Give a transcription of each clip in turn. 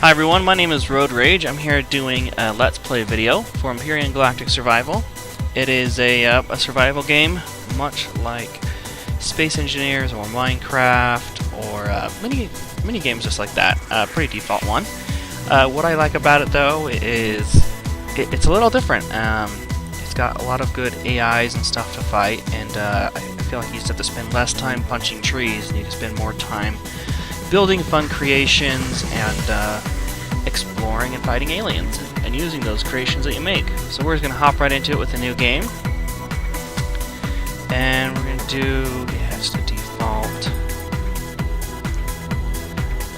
Hi everyone, my name is RhodeRage. I'm here doing a Let's Play video for Empyrion Galactic Survival. It is a survival game, much like Space Engineers or Minecraft or mini games just like that. Pretty default one. What I like about it though is it's a little different. It's got a lot of good AIs and stuff to fight, and I feel like you just have to spend less time punching trees and you can spend more time building fun creations and exploring and fighting aliens and using those creations that you make. So we're just going to hop right into it with a new game. And we're going to do, just a default.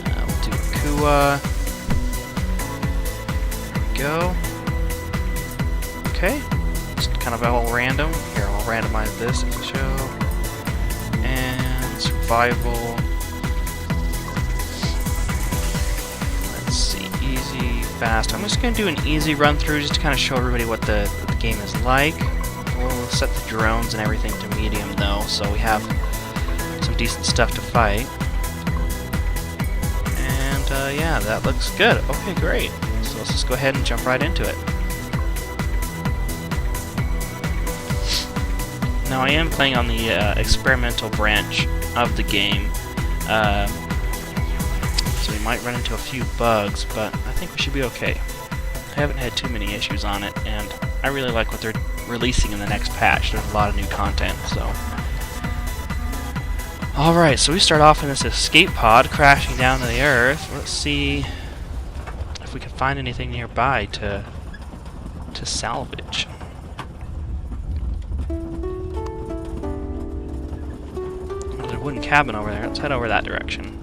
We'll do Kua. There we go. Okay. Just kind of all random. Here, I'll randomize this as a show. And survival. Easy, fast. I'm just going to do an easy run through just to kind of show everybody what the game is like. We'll set the drones and everything to medium though, so we have some decent stuff to fight. And yeah, that looks good. Okay, great. So let's just go ahead and jump right into it. Now I am playing on the experimental branch of the game. So we might run into a few bugs, but I think we should be okay. I haven't had too many issues on it, and I really like what they're releasing in the next patch. There's a lot of new content, so... Alright, so we start off in this escape pod crashing down to the Earth. Let's see if we can find anything nearby to salvage. There's a wooden cabin over there. Let's head over that direction.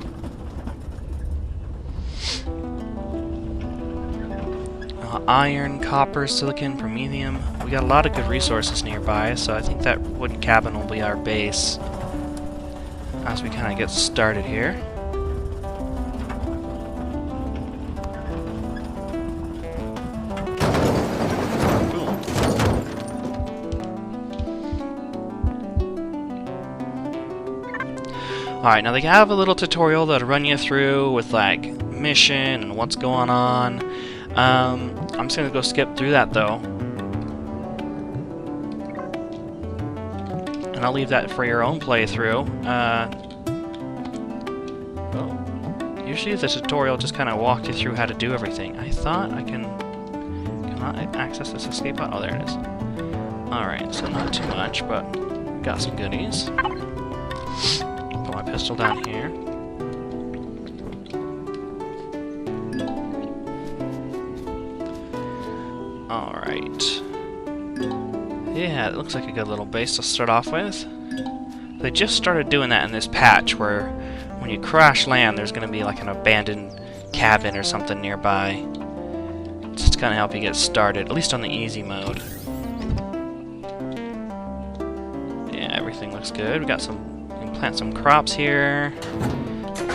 Iron, copper, silicon, promethium. We got a lot of good resources nearby, so I think that wooden cabin will be our base as we kind of get started here. Alright, now they have a little tutorial that'll run you through with like mission and what's going on. I'm just going to go skip through that though. And I'll leave that for your own playthrough. Well, usually the tutorial just kind of walks you through how to do everything. I thought I cannot access this escape pod. Oh, there it is. Alright, so not too much, but got some goodies. Put my pistol down here. Alright. Yeah, it looks like a good little base to start off with. They just started doing that in this patch where when you crash land there's going to be like an abandoned cabin or something nearby. Just to kind of help you get started, at least on the easy mode. Yeah, everything looks good. We got some, we can plant some crops here.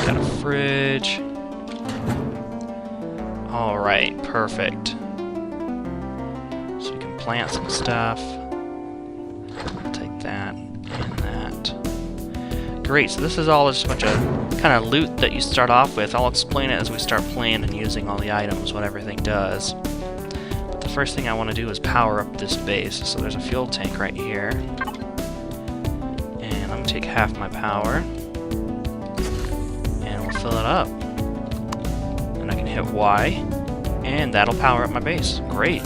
Got a fridge. Alright, perfect. Plant some stuff. Take that and that. Great, so this is all just a bunch of kind of loot that you start off with. I'll explain it as we start playing and using all the items, what everything does. But the first thing I want to do is power up this base. So there's a fuel tank right here. And I'm going to take half my power. And we'll fill it up. And I can hit Y. And that'll power up my base. Great.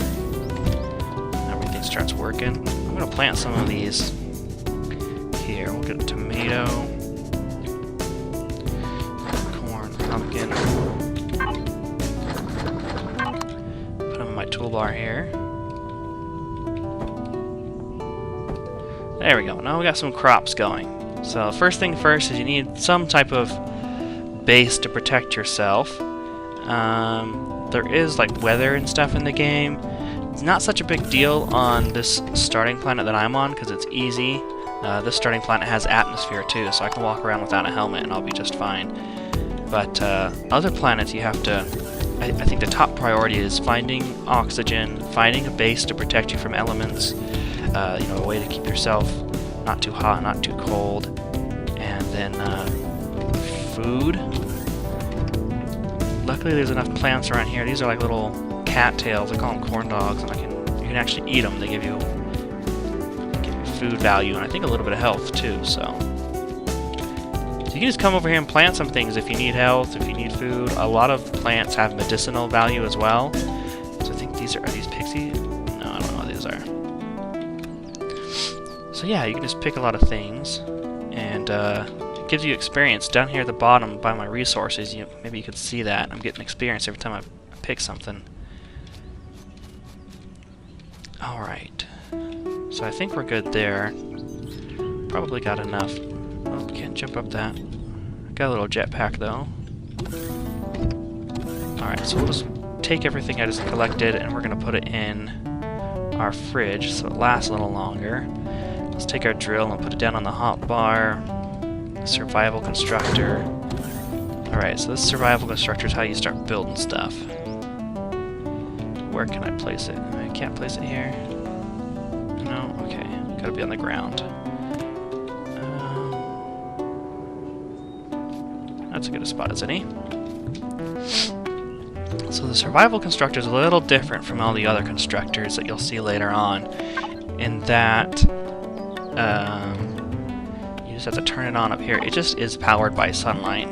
Starts working. I'm going to plant some of these here. We'll get a tomato, corn, pumpkin. Put them in my toolbar here. There we go. Now we got some crops going. So first thing first is you need some type of base to protect yourself. There is like weather and stuff in the game. It's not such a big deal on this starting planet that I'm on because it's easy. This starting planet has atmosphere too, so I can walk around without a helmet and I'll be just fine. But other planets you have to... I think the top priority is finding oxygen, finding a base to protect you from elements, you know, a way to keep yourself not too hot, not too cold, and then food. Luckily there's enough plants around here. These are like little cattails. I call them corn dogs, and you can actually eat them. They give you food value, and I think a little bit of health too, so you can just come over here and plant some things if you need health, if you need food. A lot of plants have medicinal value as well. So I think are these pixie? No, I don't know what these are. So yeah, you can just pick a lot of things, and it gives you experience. Down here at the bottom by my resources, maybe you can see that. I'm getting experience every time I pick something. Alright. So I think we're good there. Probably got enough. Oh, can't jump up that. Got a little jetpack though. Alright, so we'll just take everything I just collected and we're going to put it in our fridge so it lasts a little longer. Let's take our drill and put it down on the hotbar. Survival constructor. Alright, so this survival constructor is how you start building stuff. Where can I place it? I can't place it here. No? Okay. Gotta be on the ground. That's as good a spot as any. So the survival constructor is a little different from all the other constructors that you'll see later on, in that you just have to turn it on up here. It just is powered by sunlight,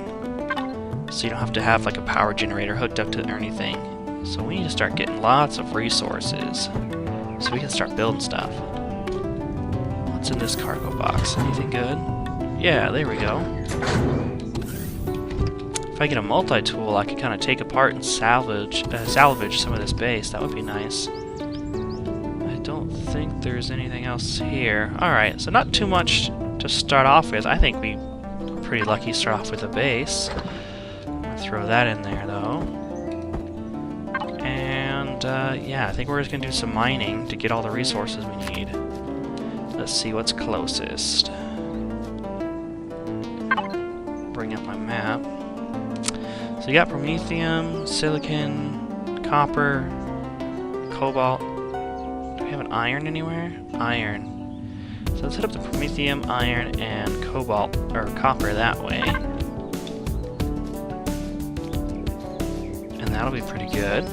so you don't have to have like a power generator hooked up to it or anything. So we need to start getting lots of resources so we can start building stuff. What's in this cargo box? Anything good? Yeah, there we go. If I get a multi-tool, I could kind of take apart and salvage some of this base. That would be nice. I don't think there's anything else here. Alright, so not too much to start off with. I think we're pretty lucky to start off with a base. I'll throw that in there, though. And, yeah, I think we're just going to do some mining to get all the resources we need. Let's see what's closest. Bring up my map. So you got promethium, silicon, copper, cobalt. Do we have an iron anywhere? Iron. So let's hit up the promethium, iron, and cobalt, or copper that way. And that'll be pretty good.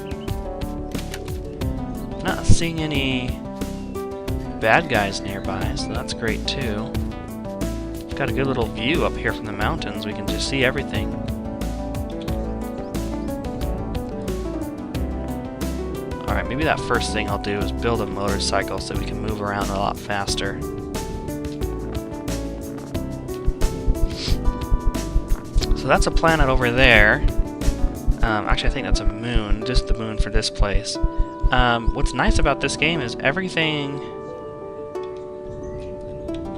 Not seeing any bad guys nearby, so that's great too. We've got a good little view up here from the mountains. We can just see everything. Alright, maybe that first thing I'll do is build a motorcycle so we can move around a lot faster. So that's a planet over there. Actually, I think that's a moon, just the moon for this place. What's nice about this game is everything,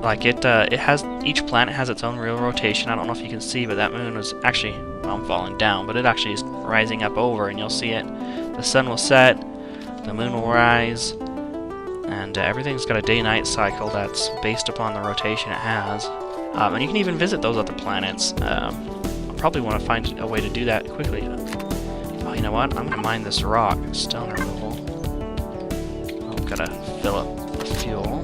like it has, each planet has its own real rotation. I don't know if you can see, but that moon was actually, well, I'm falling down, but it actually is rising up over, and you'll see it. The sun will set, the moon will rise, and everything's got a day-night cycle that's based upon the rotation it has. And you can even visit those other planets. I'll probably want to find a way to do that quickly. Oh, you know what? I'm going to mine this rock. Stone removal. Oh, gotta fill up the fuel.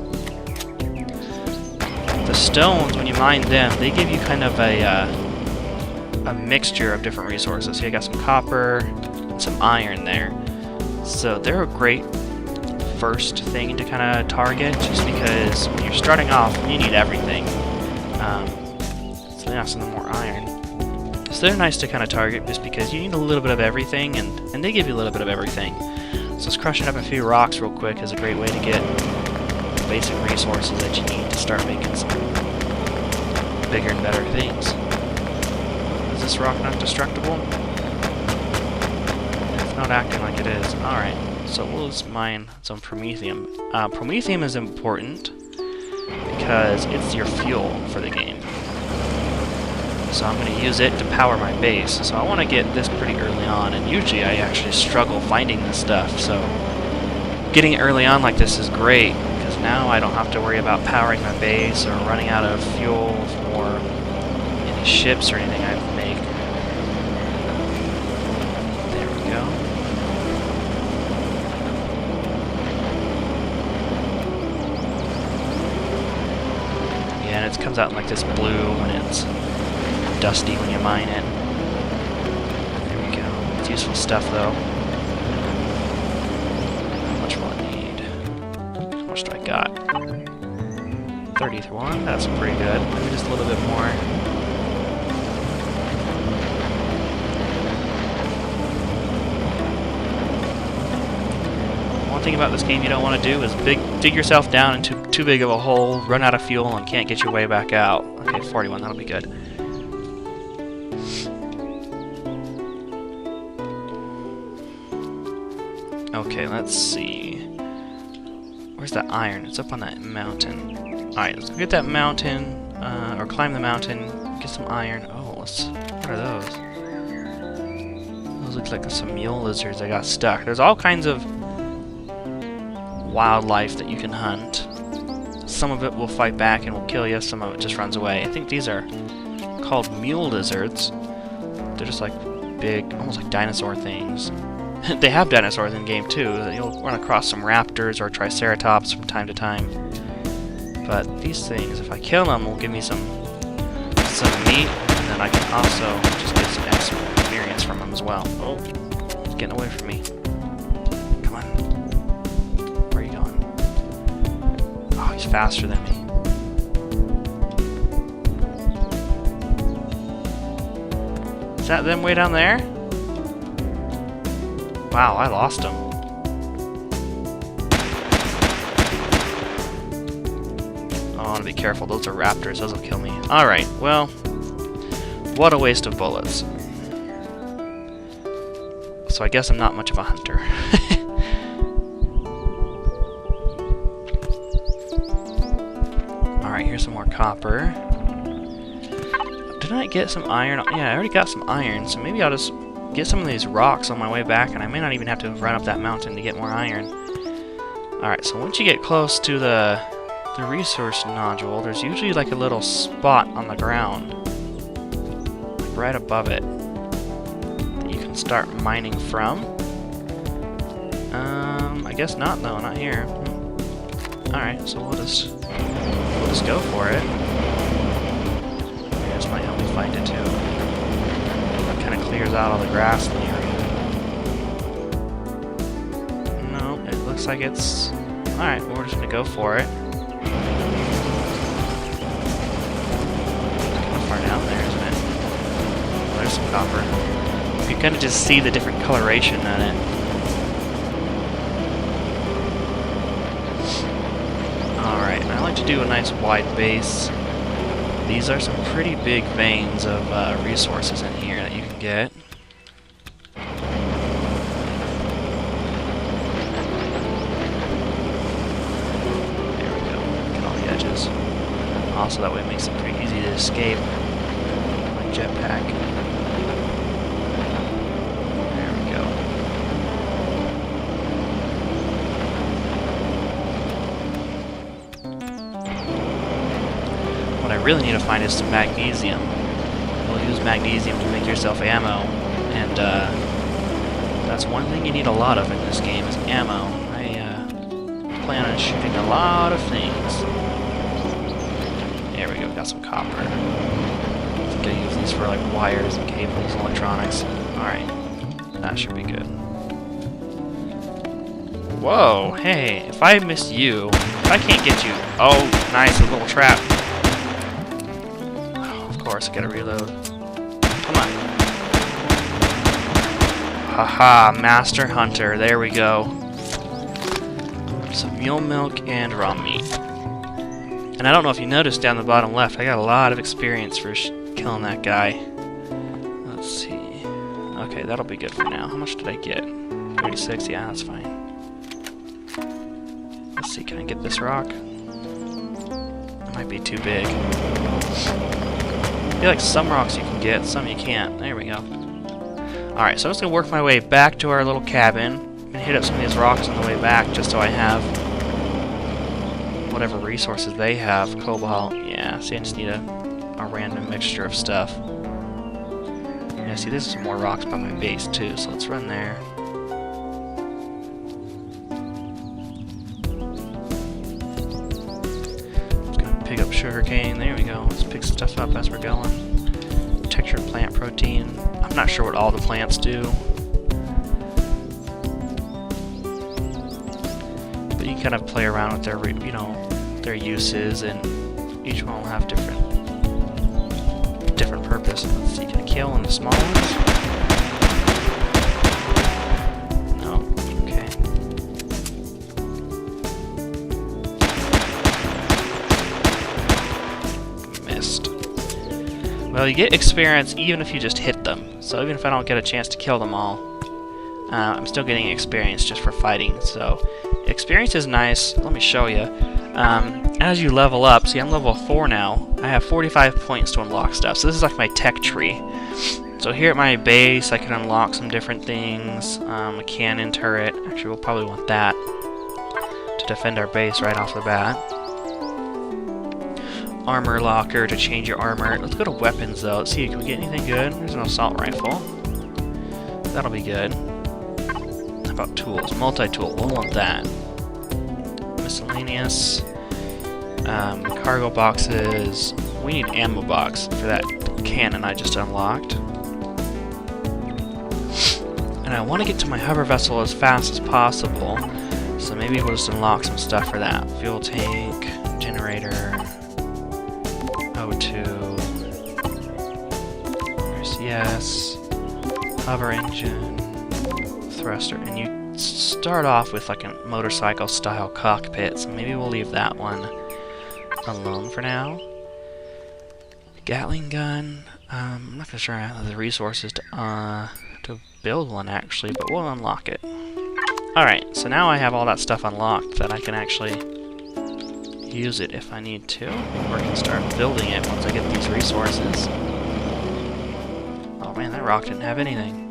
The stones, when you mine them, they give you kind of a mixture of different resources. So you got some copper and some iron there. So they're a great first thing to kind of target, just because when you're starting off, you need everything. So they have some more iron. So they're nice to kind of target, just because you need a little bit of everything, and they give you a little bit of everything. So just crushing up a few rocks real quick is a great way to get the basic resources that you need to start making some bigger and better things. Is this rock not destructible? It's not acting like it is. Alright, so we'll just mine some promethium. Promethium is important because it's your fuel for the game. So I'm going to use it to power my base. So I want to get this pretty early on, and usually I actually struggle finding this stuff. So getting it early on like this is great, because now I don't have to worry about powering my base or running out of fuel for any ships or anything I make. There we go. Yeah, and it comes out in like this blue when it's dusty when you mine it. There we go. useful stuff, though. How much will I need? How much do I got? 31? That's pretty good. Maybe just a little bit more. One thing about this game you don't want to do is dig yourself down into too big of a hole, run out of fuel, and can't get your way back out. Okay, 41, that'll be good. Okay, let's see. Where's that iron? It's up on that mountain. Alright, let's go get that mountain, or climb the mountain, get some iron. Oh, what are those? Those look like some mule lizards that got stuck. There's all kinds of wildlife that you can hunt. Some of it will fight back and will kill you, some of it just runs away. I think these are called mule lizards. They're just like big, almost like dinosaur things. They have dinosaurs in game too. You'll run across some raptors or triceratops from time to time. But these things, if I kill them, will give me some meat, and then I can also just get some experience from them as well. Oh, it's getting away from me. Come on. Where are you going? Oh, he's faster than me. Is that them way down there? Wow, I lost him. Oh, I want to be careful. Those are raptors. Those will kill me. Alright, well, what a waste of bullets. So I guess I'm not much of a hunter. Alright, here's some more copper. Didn't I get some iron? Yeah, I already got some iron, so maybe I'll just get some of these rocks on my way back, and I may not even have to run up that mountain to get more iron. Alright, so once you get close to the resource nodule, there's usually like a little spot on the ground, like right above it, that you can start mining from. I guess not though, not here. Alright, so we'll just go for it. This might help me find it too. Kind of clears out all the grass in the area. No, it looks like it's... Alright, well, we're just gonna go for it. It's kind of far down there, isn't it? Oh, there's some copper. You can kind of just see the different coloration on it. Alright, I like to do a nice wide base. These are some pretty big veins of resources in here that you can get. There we go. Get all the edges. Also, that way it makes it pretty easy to escape. My jetpack. There we go. What I really need to find is some magnesium. You'll use magnesium to make yourself ammo, and that's one thing you need a lot of in this game is ammo. I plan on shooting a lot of things. There we go, got some copper. I think I use these for like wires and cables and electronics. Alright, that should be good. Whoa, hey, if I miss you, if I can't get you... Oh, nice, a little trap. Of course, I gotta reload. Come on. Haha, Master Hunter. There we go. Some mule milk and raw meat. And I don't know if you noticed down the bottom left, I got a lot of experience for killing that guy. Let's see. Okay, that'll be good for now. How much did I get? 36? Yeah, that's fine. Let's see, can I get this rock? It might be too big. I feel like some rocks you can get, some you can't. There we go. Alright, so I'm just going to work my way back to our little cabin and hit up some of these rocks on the way back just so I have whatever resources they have. Cobalt, yeah, see I just need a random mixture of stuff. Yeah, see there's some more rocks by my base too, so let's run there. Pick up sugarcane. There we go. Let's pick stuff up as we're going. Textured plant protein. I'm not sure what all the plants do. but you can kind of play around with their, their uses, and each one will have different purpose. Let's see, can I kill in the small ones? No. Okay. Missed. Well, you get experience even if you just hit them. So even if I don't get a chance to kill them all, I'm still getting experience just for fighting. So experience is nice. Let me show you. As you level up, see I'm level 4 now, I have 45 points to unlock stuff. So this is like my tech tree. So here at my base I can unlock some different things. A cannon turret, actually we'll probably want that to defend our base right off the bat. Armor locker to change your armor. Let's go to weapons though. Let's see, can we get anything good? There's an assault rifle. That'll be good. How about tools? Multi-tool, we'll want that. Miscellaneous. Cargo boxes. We need ammo box for that cannon I just unlocked. And I want to get to my hover vessel as fast as possible, so maybe we'll just unlock some stuff for that. Fuel tank, generator, O2, RCS, hover engine, thruster, and you start off with like a motorcycle style cockpit, so maybe we'll leave that one alone for now. Gatling gun, I'm not sure I have the resources to build one actually, but we'll unlock it. Alright, so now I have all that stuff unlocked that I can actually use it if I need to, or I can start building it once I get these resources. Oh man, that rock didn't have anything.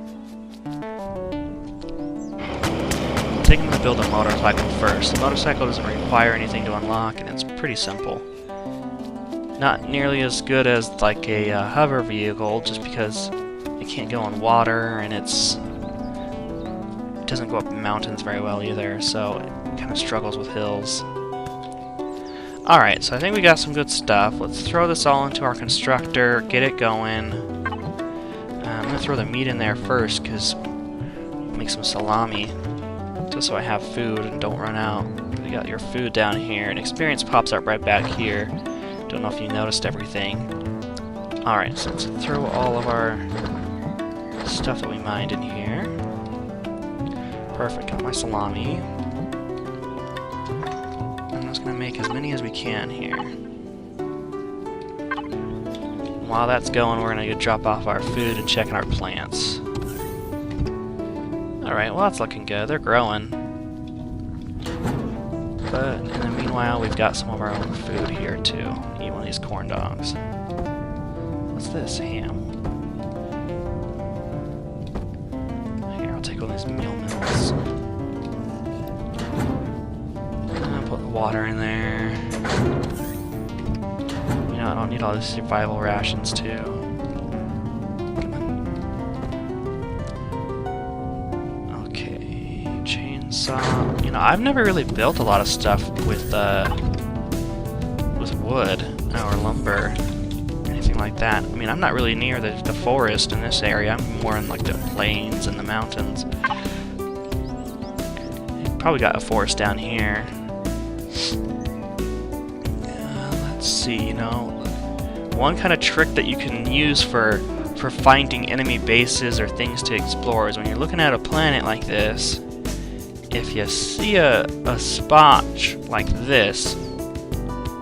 I think I'm going to build a motorcycle first. The motorcycle doesn't require anything to unlock, and it's pretty simple. Not nearly as good as like a hover vehicle, just because it can't go on water, and it doesn't go up mountains very well either, so it kind of struggles with hills. Alright, so I think we got some good stuff. Let's throw this all into our constructor, get it going. I'm going to throw the meat in there first, because make some salami, just so I have food and don't run out. We got your food down here, and experience pops up right back here. Don't know if you noticed everything. Alright, so let's throw all of our stuff that we mined in here. Perfect, got my salami. I'm just going to make as many as we can here. While that's going, we're going to go drop off our food and check on our plants. Alright, well that's looking good. They're growing. But in the meanwhile, we've got some of our own food here too. Eat one of these corn dogs. What's this? Ham. Here, I'll take one of these meal mills. Put the water in there. You know, I don't need all these survival rations too. Okay, chainsaw. You know, I've never really built a lot of stuff with wood or lumber, anything like that. I mean, I'm not really near the forest in this area. I'm more in like the plains and the mountains. Probably got a forest down here. Let's see, you know, one kind of trick that you can use for finding enemy bases or things to explore is when you're looking at a planet like this, if you see a spot like this,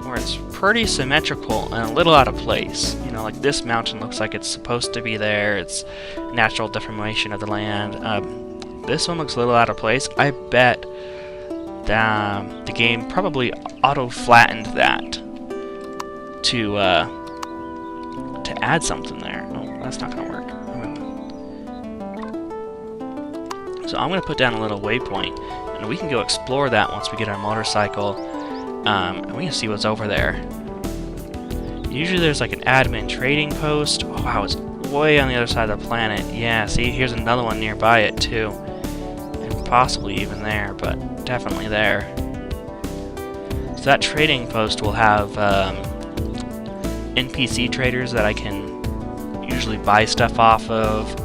where it's pretty symmetrical and a little out of place, you know, like this mountain looks like it's supposed to be there, it's natural deformation of the land, this one looks a little out of place, I bet the game probably auto-flattened that to add something there. Oh, that's not going to work. So I'm going to put down a little waypoint, and we can go explore that once we get our motorcycle, and we can see what's over there. Usually there's like an admin trading post. Oh wow, it's way on the other side of the planet. Yeah, see, here's another one nearby it too. And possibly even there, but definitely there. So that trading post will have NPC traders that I can usually buy stuff off of.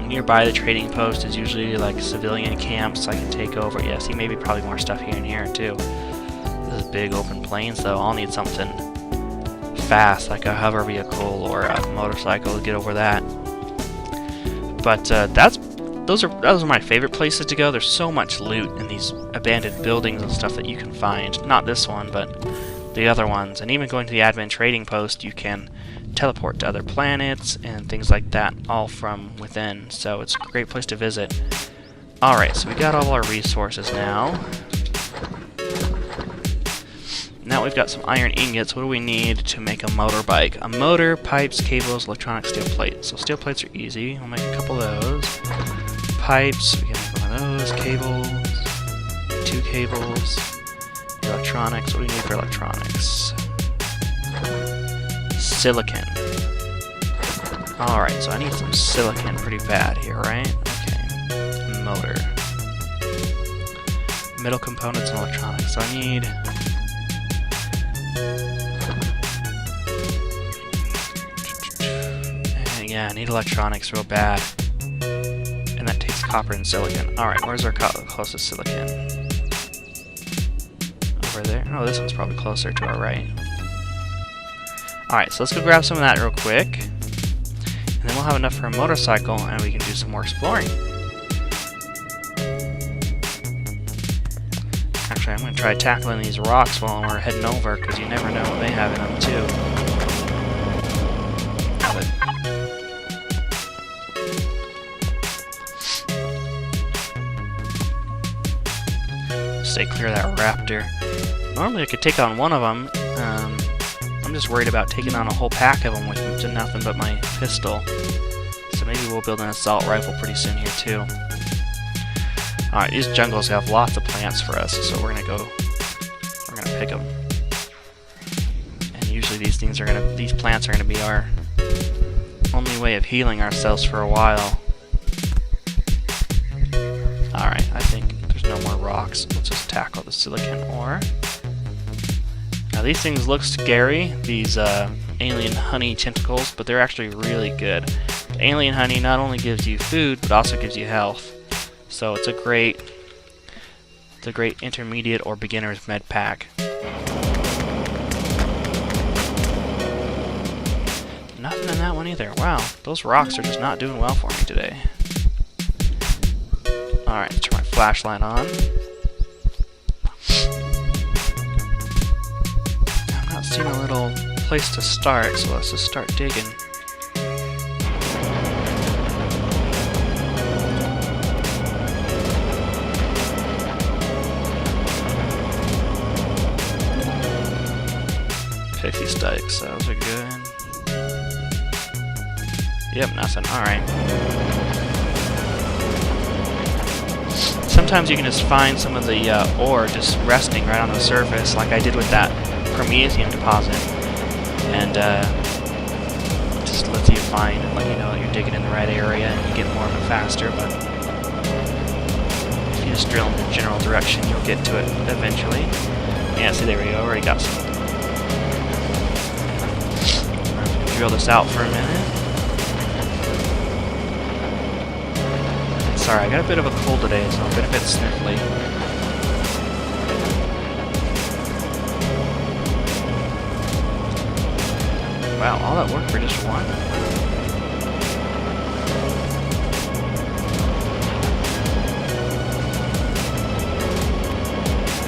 Nearby the trading post is usually like civilian camps I can take over. Yeah, see, maybe probably more stuff here and here too. This is big open plains though. I'll need something fast, like a hover vehicle or a motorcycle to get over that. But those are my favorite places to go. There's so much loot in these abandoned buildings and stuff that you can find. Not this one, but the other ones. And even going to the admin trading post, you can teleport to other planets and things like that, all from within. So it's a great place to visit. Alright, so we got all our resources now. Now we've got some iron ingots. What do we need to make a motorbike? A motor, pipes, cables, electronic steel plates. So steel plates are easy. We'll make a couple of those. Pipes, we can make one of those. Cables, 2 cables. Electronics, what do we need for electronics? Silicon. Alright, so I need some silicon pretty bad here, right? Okay. Motor. Metal components and electronics. So I need... yeah, I need electronics real bad. And that takes copper and silicon. Alright, where's our closest silicon? Over there? Oh, this one's probably closer to our right. Alright, so let's go grab some of that real quick. And then we'll have enough for a motorcycle, and we can do some more exploring. Actually, I'm going to try tackling these rocks while we're heading over, because you never know what they have in them, too. Stay clear of that raptor. Normally I could take on one of them. I'm just worried about taking on a whole pack of them with nothing but my pistol. So maybe we'll build an assault rifle pretty soon here too. Alright, these jungles have lots of plants for us, so we're gonna pick them. And usually these plants are gonna be our only way of healing ourselves for a while. Alright, I think there's no more rocks. Let's just tackle the silicon ore. Now these things look scary, these alien honey tentacles, but they're actually really good. The alien honey not only gives you food, but also gives you health. So it's a great intermediate or beginner's med pack. Nothing in that one either. Wow, those rocks are just not doing well for me today. Alright, let's turn my flashlight on. I'm not seeing a little place to start, so let's just start digging. Pixie stikes, those are good. Yep, nothing. Alright. Sometimes you can just find some of the ore just resting right on the surface, like I did with that Prometheum deposit. And just lets you find and let you know that you're digging in the right area and you get more of it faster. But if you just drill in the general direction, you'll get to it eventually. Yeah, see, there we go. Already got some. Drill this out for a minute. Sorry, I got a bit of a cold today, so I'm a bit sniffly. Wow, all that work for just one?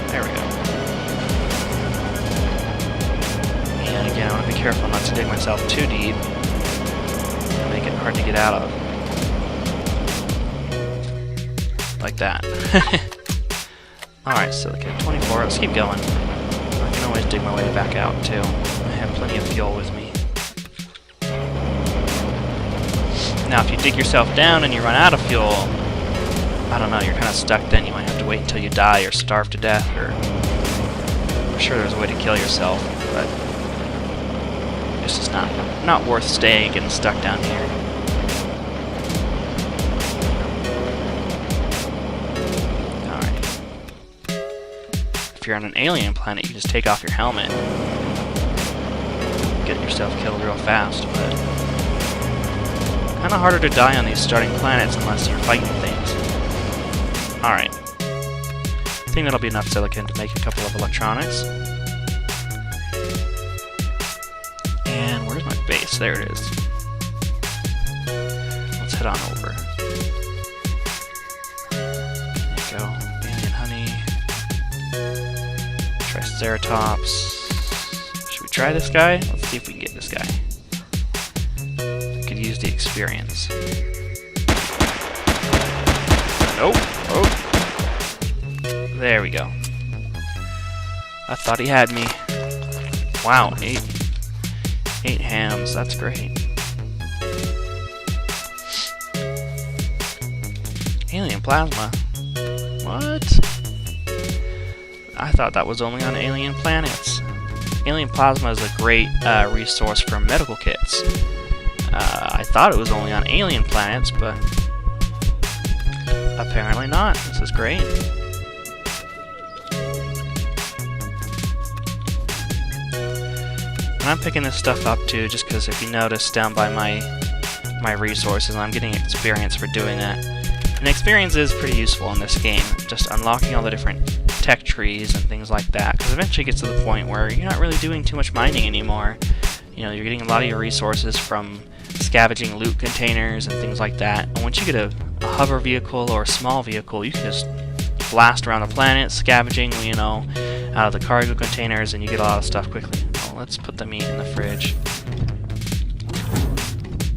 There we go. And again, I want to be careful not to dig myself too deep and make it hard to get out of. Like that. Alright, silicon 24. Let's keep going. I can always dig my way back out, too. I have plenty of fuel with me. Now, if you dig yourself down and you run out of fuel, I don't know, you're kind of stuck then. You might have to wait until you die or starve to death, or... I'm sure there's a way to kill yourself, but... it's just not worth staying getting stuck down here. If you're on an alien planet, you just take off your helmet. Get yourself killed real fast, but Kind of harder to die on these starting planets unless you're fighting things. Alright. I think that'll be enough silicon to make a couple of electronics. And where's my base? There it is. Let's head on over. There you go. Alien honey. Triceratops. Should we try this guy? Let's see if we can get this guy. Could use the experience. Nope. Oh. There we go. I thought he had me. Wow, 8 hams. That's great. Alien plasma. What? I thought that was only on alien planets. Alien plasma is a great resource for medical kits. I thought it was only on alien planets, but apparently not. This is great. And I'm picking this stuff up too, just because if you notice down by my resources, I'm getting experience for doing that. And experience is pretty useful in this game, just unlocking all the different tech trees and things like that, because eventually it gets to the point where you're not really doing too much mining anymore. You know, you're getting a lot of your resources from scavenging loot containers and things like that. And once you get a hover vehicle or a small vehicle, you can just blast around the planet, scavenging, you know, out of the cargo containers, and you get a lot of stuff quickly. Oh, let's put the meat in the fridge.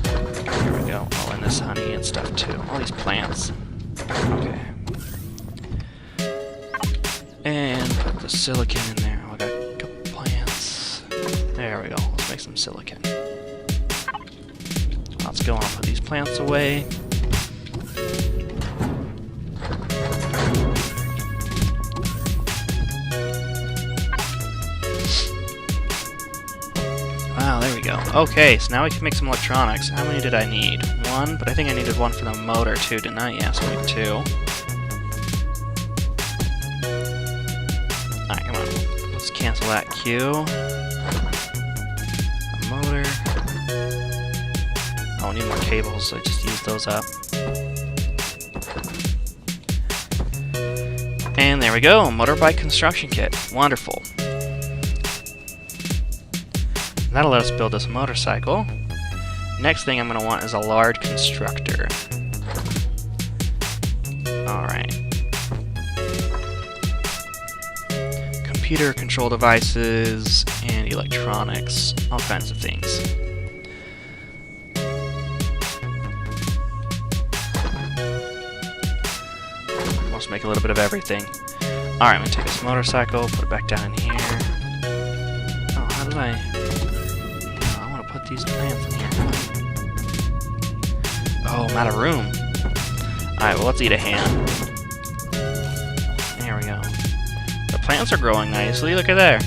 There we go. Oh, and this honey and stuff too. All these plants. Okay. And put the silicon in there. Oh, I got a couple plants. There we go. Let's make some silicon. Let's go on and put these plants away. Wow, there we go. Okay, so now we can make some electronics. How many did I need? 1, but I think I needed 1 for the motor too, didn't I? Yeah, so I need 2. Alright, come on. Let's cancel that Q. A motor. Oh, I need more cables, so I just use those up. And there we go, motorbike construction kit. Wonderful. That'll let us build this motorcycle. Next thing I'm going to want is a large constructor. Alright. Computer control devices and electronics. All kinds of things. Let's make a little bit of everything. Alright, I'm going to take this motorcycle, put it back down in here. Oh, how did I... put these plants in here. Oh, I'm out of room. Alright, well, let's eat a ham. There we go. The plants are growing nicely. Look at there.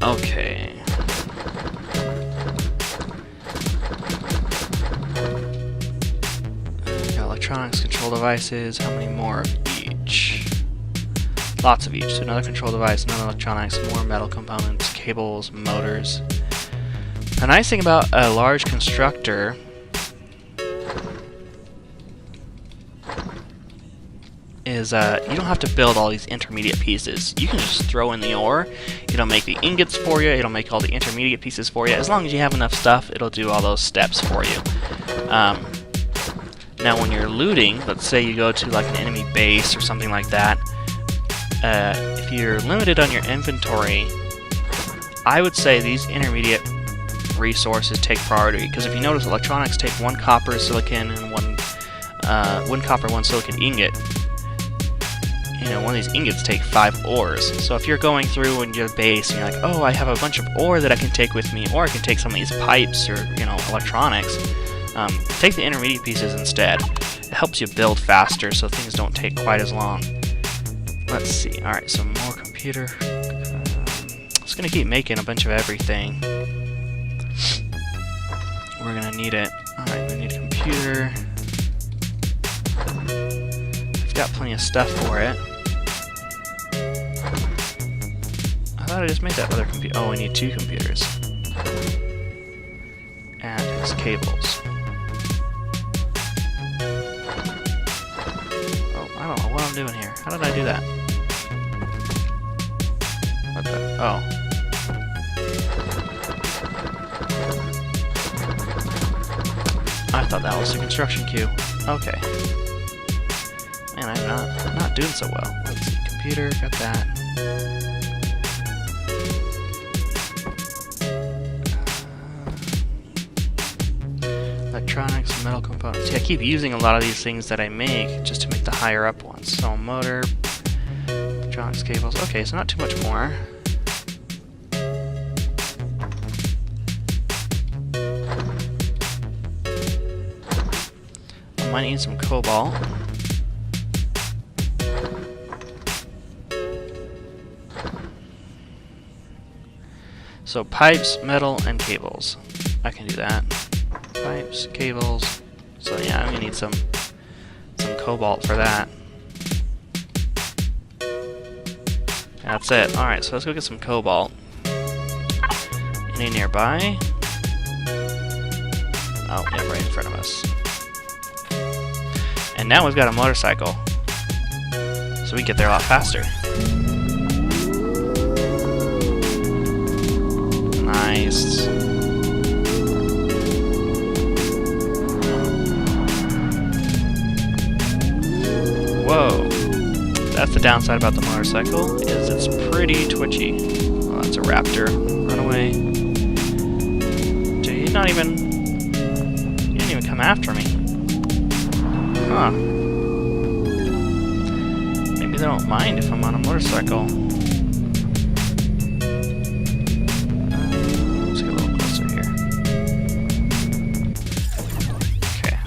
Okay. Got electronics, control devices. How many more of each? Lots of each. So another control device, another electronics, more metal components, cables, motors. The nice thing about a large constructor is you don't have to build all these intermediate pieces. You can just throw in the ore. It'll make the ingots for you. It'll make all the intermediate pieces for you. As long as you have enough stuff, it'll do all those steps for you. Now when you're looting, let's say you go to like an enemy base or something like that, if you're limited on your inventory, I would say these intermediate resources take priority, because if you notice, electronics take 1 copper, silicon, and 1 copper, 1 silicon ingot. You know, one of these ingots take 5 ores. So if you're going through in your base and you're like, oh, I have a bunch of ore that I can take with me, or I can take some of these pipes or, you know, electronics, take the intermediate pieces instead. It helps you build faster so things don't take quite as long. Let's see. Alright, so more computer. Just gonna keep making a bunch of everything. We're gonna need it. Alright, we need a computer. I've got plenty of stuff for it. I thought I just made that other computer. Oh, we need 2 computers. And his cables. Oh, I don't know what I'm doing here. How did I do that? What the? Oh. I thought that was the construction queue. Okay. Man, I'm not doing so well. Let's see. Computer, got that. Electronics, metal components. See, I keep using a lot of these things that I make just to make the higher up ones. So motor, electronics, cables. Okay, so not too much more. I might need some cobalt. So pipes, metal, and cables. I can do that. Pipes, cables. So yeah, I'm gonna need some cobalt for that. That's it. Alright, so let's go get some cobalt. Any nearby? Oh, yeah, right in front of us. And now we've got a motorcycle. So we can get there a lot faster. Nice. Whoa. That's the downside about the motorcycle, is it's pretty twitchy. Oh, that's a raptor. Run away. Dude, he didn't even come after me. Huh. Maybe they don't mind if I'm on a motorcycle. Let's get a little closer here. Okay.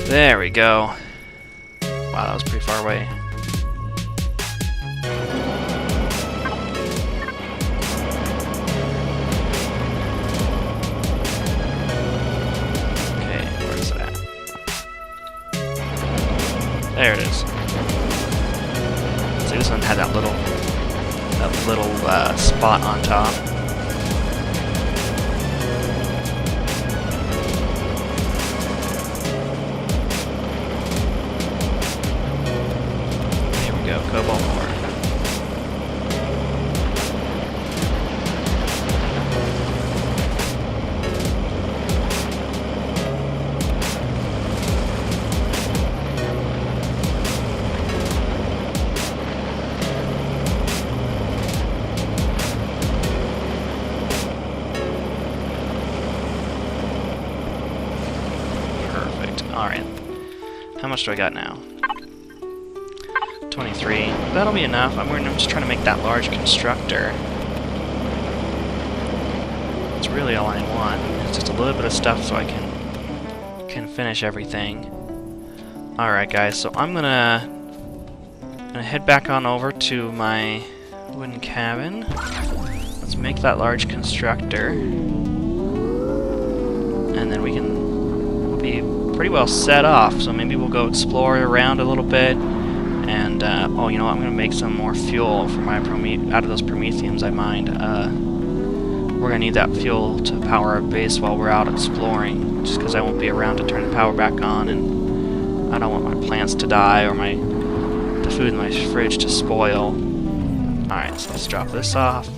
There we go. Wow, that was pretty far away. Okay, where is it at? There it is. So this one had that little spot on top. Cobalt ore. Perfect. Alright. How much do I got now? 23. That'll be enough. I'm just trying to make that large constructor. That's really all I want. It's just a little bit of stuff so I can finish everything. Alright guys, so I'm gonna head back on over to my wooden cabin. Let's make that large constructor. And then we'll be pretty well set off. So maybe we'll go explore around a little bit. And, oh, you know what? I'm going to make some more fuel for my out of those promethiums I mined. We're going to need that fuel to power our base while we're out exploring, just because I won't be around to turn the power back on, and I don't want my plants to die or the food in my fridge to spoil. Alright, so let's drop this off.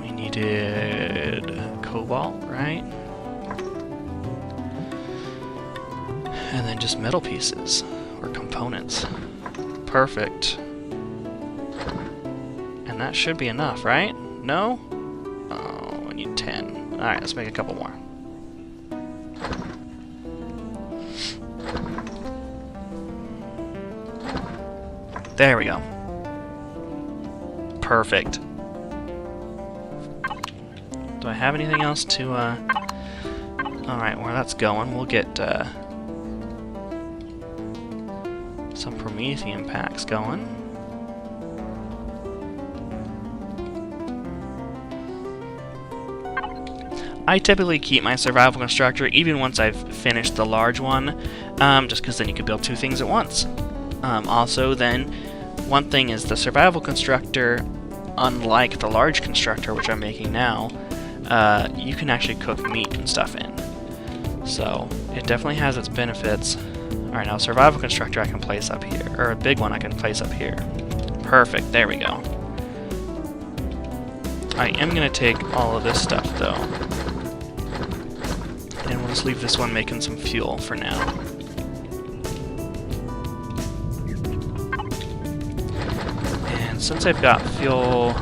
We needed cobalt, right? And then just metal pieces, or components. Perfect. And that should be enough, right? No? Oh, we need 10. Alright, let's make a couple more. There we go. Perfect. Do I have anything else to, Alright, where that's going, we'll get, some promethium packs going. I typically keep my survival constructor even once I've finished the large one, just because then you can build 2 things at once. Also, then, one thing is the survival constructor, unlike the large constructor, which I'm making now, you can actually cook meat and stuff in. So, it definitely has its benefits. Alright, now survival constructor I can place up here, or a big one I can place up here. Perfect, there we go. I am going to take all of this stuff, though. And we'll just leave this one making some fuel for now. And since I've got fuel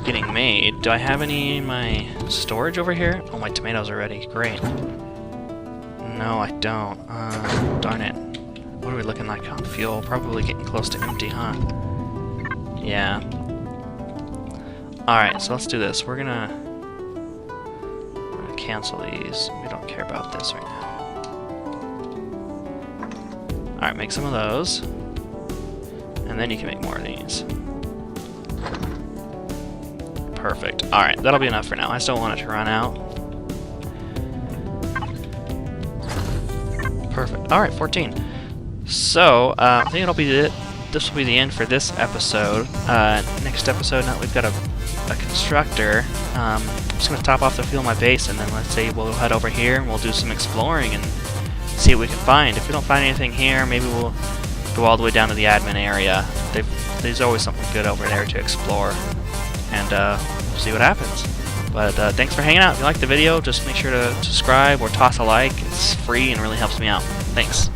getting made, do I have any in my storage over here? Oh, my tomatoes are ready. Great. No, I don't. Darn it. What are we looking like on fuel? Probably getting close to empty, huh? Yeah. Alright, so let's do this. We're gonna cancel these. We don't care about this right now. Alright, make some of those. And then you can make more of these. Perfect. Alright, that'll be enough for now. I still want it to run out. Perfect. Alright, 14. So, I think it'll be it. This will be the end for this episode. Next episode, now we've got a constructor. I'm just going to top off the fuel in my base, and then let's say we'll head over here and we'll do some exploring and see what we can find. If we don't find anything here, maybe we'll go all the way down to the admin area. There's always something good over there to explore, and we'll see what happens. But thanks for hanging out. If you liked the video, just make sure to subscribe or toss a like. It's free and really helps me out. Thanks.